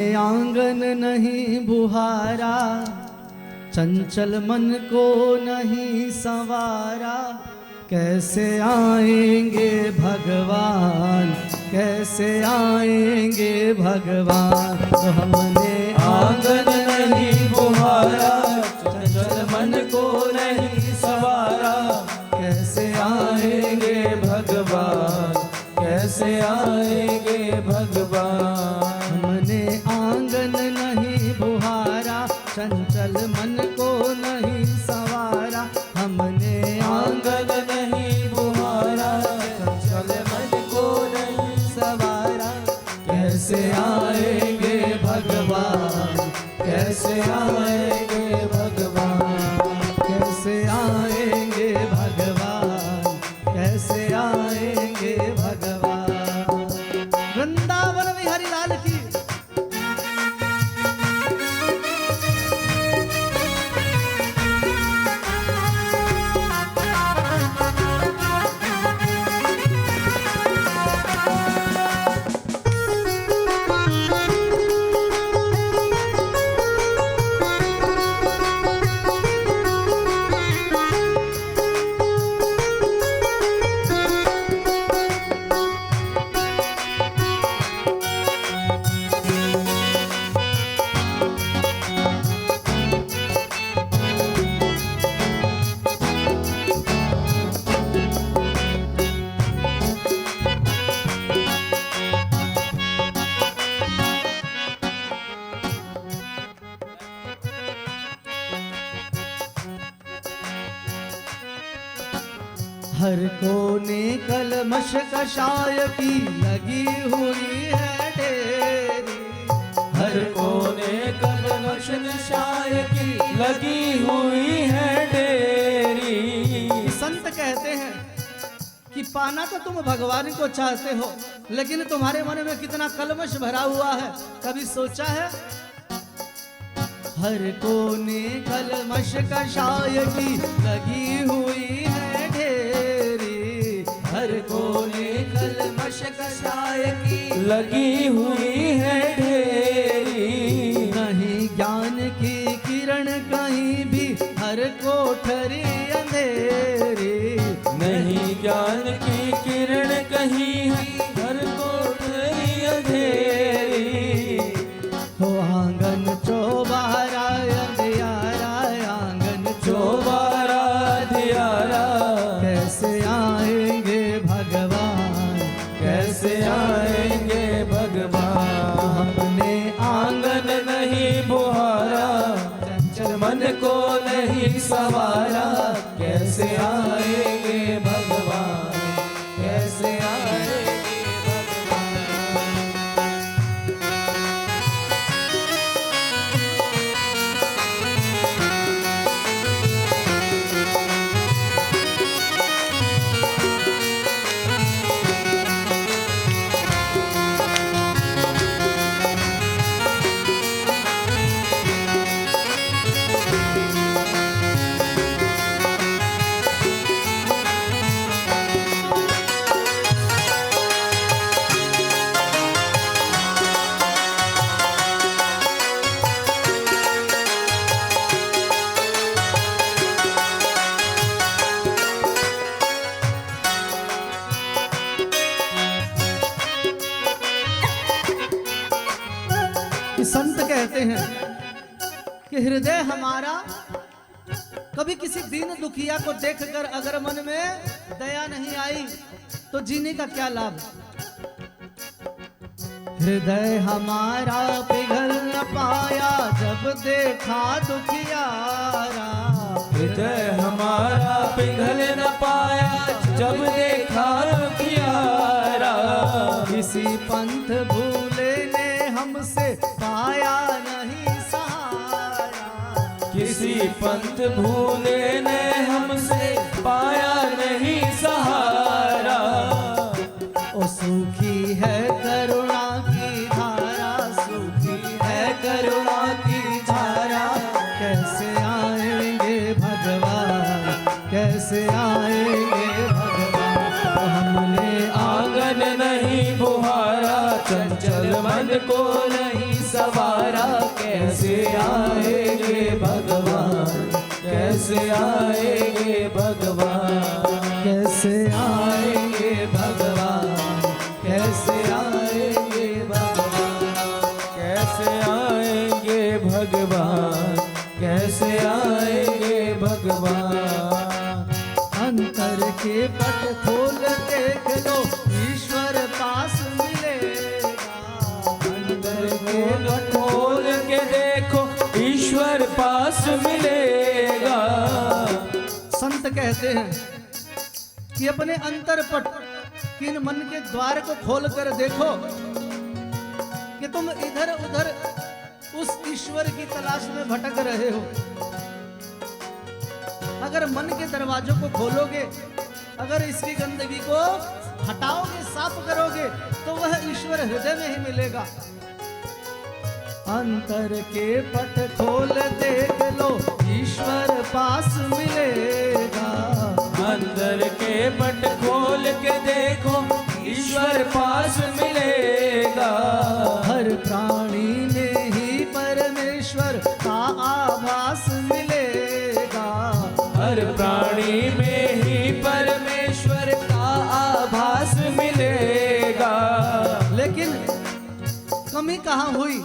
आंगन नहीं बुहारा, चंचल मन को नहीं संवारा। कैसे आएंगे भगवान, कैसे आएंगे भगवान। तो हमने आंगन नहीं बुहारा, चंचल मन को नहीं संवारा। कैसे आएंगे भगवान, कैसे आएंगे भगवान। हमने आंगन नहीं बुहारा, चंचल मन को नहीं संवारा। हमने आंगन नहीं बुहारा, चंचल मन को नहीं संवारा। कैसे आएंगे भगवान, कैसे आएंगे भगवान। कैसे आएंगे भगवान, कैसे आएंगे भगवान। वृंदावन बिहारी लाल की। हर कोने कलमश कषाय की लगी हुई है ढेरी। हर कोने कलमश कषाय की लगी हुई है ढेरी। संत कहते हैं कि पाना तो तुम भगवान को चाहते हो, लेकिन तुम्हारे मन में कितना कलमश भरा हुआ है, कभी सोचा है? हर कोने कलमश कषाय की लगी हुई है ढेरी। हर कोने कलमश कषाय की लगी हुई है ढेरी। नहीं ज्ञान की किरण कहीं भी, हर कोठरी अंधेरी। नहीं ज्ञान की किरण कहीं, हर कोठरी अंधेरी। हो आंगन चौबारा अंधियारा, आंगन चौबारा अंधियारा। कैसे आएंगे भगवान, कैसे आएंगे भगवान। हमने आंगन नहीं बुहारा, चंचल मन को नहीं संवारा। कैसे आएंगे भगवान, कैसे आएंगे भगवान। कि संत कहते हैं कि हृदय हमारा कभी किसी दीन दुखिया को देखकर अगर मन में दया नहीं आई तो जीने का क्या लाभ। हृदय हमारा पिघल न पाया जब देखा दुखियारा। हृदय हमारा पिघल न पाया जब देखा दुखियारा। किसी पंथ भूले ने हमसे पाया नहीं सहारा। किसी पंथ भूले ने हमसे पाया नहीं सहारा। ओ सूखी है करुणा की धारा, सूखी है करुणा की धारा। कैसे आएंगे भगवान, कैसे आएंगे भगवान। तो हमने आंगन नहीं बुहारा, चंचल मन को नहीं संवारा। आएंगे भगवान, कैसे आएंगे भगवान, कैसे आएंगे भगवान, कैसे आएंगे भगवान, कैसे आएंगे भगवान। अंतर के पट खोल देख लो ईश्वर पास मिलेगा। अंतर के पट खोल के देखो ईश्वर पास मिलेगा। संत कहते हैं कि अपने अंतरपट किन मन के द्वार को खोल कर देखो कि तुम इधर उधर उस ईश्वर की तलाश में भटक रहे हो। अगर मन के दरवाजों को खोलोगे, अगर इसकी गंदगी को हटाओगे, साफ करोगे, तो वह ईश्वर हृदय में ही मिलेगा। अंतर के पट खोल देख लो ईश्वर पास मिलेगा। अंदर के पट खोल के देखो ईश्वर पास मिलेगा। हर प्राणी में ही परमेश्वर का आभास मिलेगा। हर प्राणी में ही परमेश्वर का आभास मिलेगा। लेकिन कमी कहाँ हुई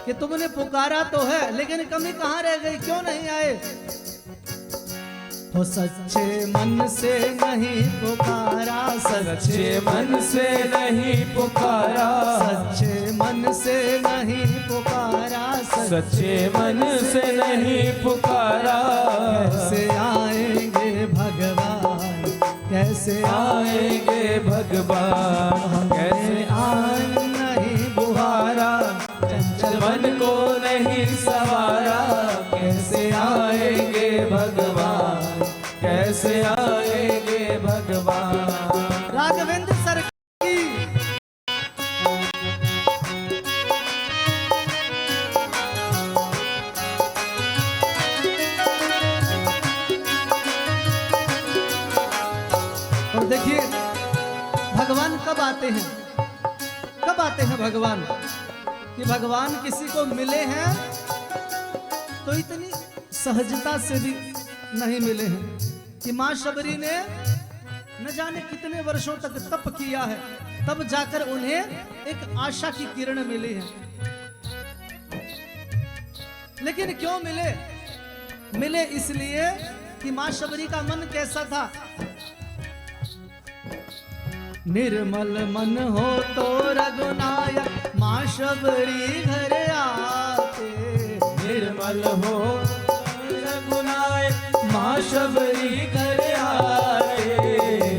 कि तुमने पुकारा तो है, लेकिन कमी कहाँ रह गई, क्यों नहीं आए? तो सच्चे मन से नहीं पुकारा, सच्चे मन से नहीं पुकारा, सच्चे मन से नहीं पुकारा, सच्चे मन से नहीं पुकारा। कैसे आएंगे भगवान, कैसे आएंगे भगवान, कैसे आन नहीं बुहारा, चंचल मन को नहीं सवारा। कैसे आएंगे भगवान, कैसे आएंगे भगवान। राघवेंद्र सर की और देखिए भगवान कब आते हैं, कब आते हैं भगवान? कि भगवान किसी को मिले हैं तो इतनी सहजता से भी नहीं मिले हैं कि मां शबरी ने न जाने कितने वर्षों तक तप किया है, तब जाकर उन्हें एक आशा की किरण मिली है। लेकिन क्यों मिले? मिले इसलिए कि मां शबरी का मन कैसा था? निर्मल मन हो तो रघुनायक मां शबरी घर आते। निर्मल हो रघुनायक मां शबरी घर आए।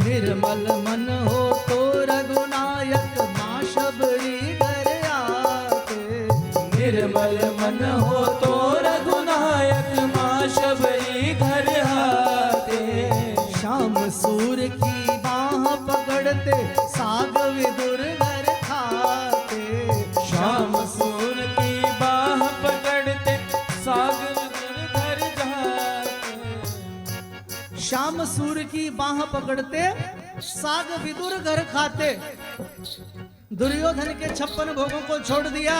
निर्मल मन हो तो रघुनायक मां शबरी घर आते। निर्मल मन हो तो रघुनायक मां शबरी घर आते। श्याम सूर की बाह पकड़ते साग विदुर घर खाते। श्याम सूर की बाह पकड़ते साग विदुर घर जाते। श्याम सूर की बाह पकड़ते साग विदुर घर खाते। दुर्योधन के 56 भोगों को छोड़ दिया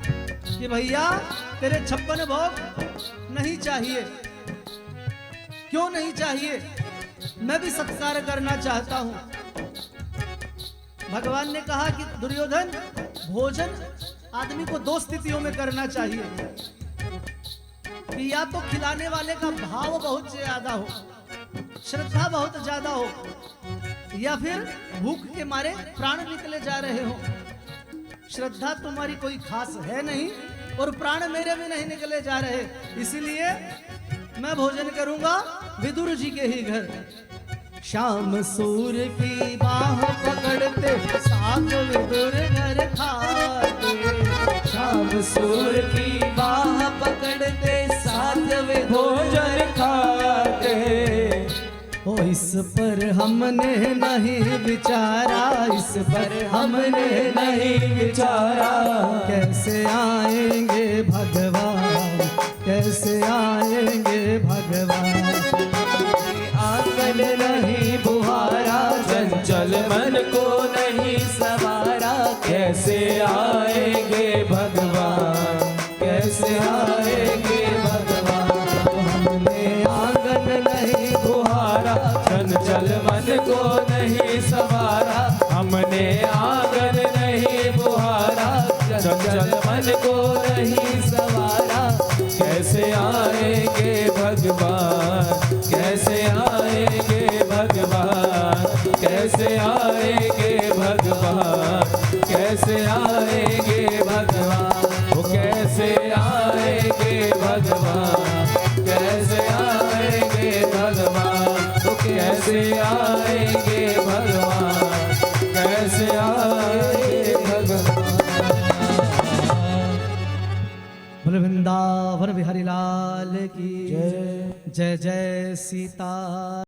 कि भैया तेरे 56 भोग नहीं चाहिए। क्यों नहीं चाहिए? मैं भी सत्कार करना चाहता हूं। भगवान ने कहा कि दुर्योधन, भोजन आदमी को 2 स्थितियों में करना चाहिए कि या तो खिलाने वाले का भाव बहुत ज्यादा हो, श्रद्धा बहुत ज्यादा हो, या फिर भूख के मारे प्राण निकले जा रहे हो। श्रद्धा तुम्हारी कोई खास है नहीं और प्राण मेरे भी नहीं निकले जा रहे, इसीलिए मैं भोजन करूंगा विदुर जी के ही घर। श्याम सूर की बाह पकड़ते साग विदुर घर खाते। श्याम सूर की बाह पकड़ते साग भोजन खाते। ओ इस पर हमने नहीं विचारा, इस पर हमने नहीं विचारा। कैसे आएंगे भगवान, कैसे आएंगे भगवान। आंगन नहीं बुहारा, चंचल मन को नहीं सवारा। कैसे आएंगे भगवान, कैसे आएंगे भगवान। हमने आंगन नहीं चंचल मन को नहीं सवारा, कैसे आएंगे भगवान, कैसे आएंगे भगवान, कैसे आएंगे भगवान, कैसे आएंगे भगवान, वो कैसे आएंगे भगवान, कैसे आएंगे भगवान, वो कैसे आएंगे भगवान, कैसे आएंगे भगवान। बोले वृंदावन बिहारी लाल की जय जय जय सीता।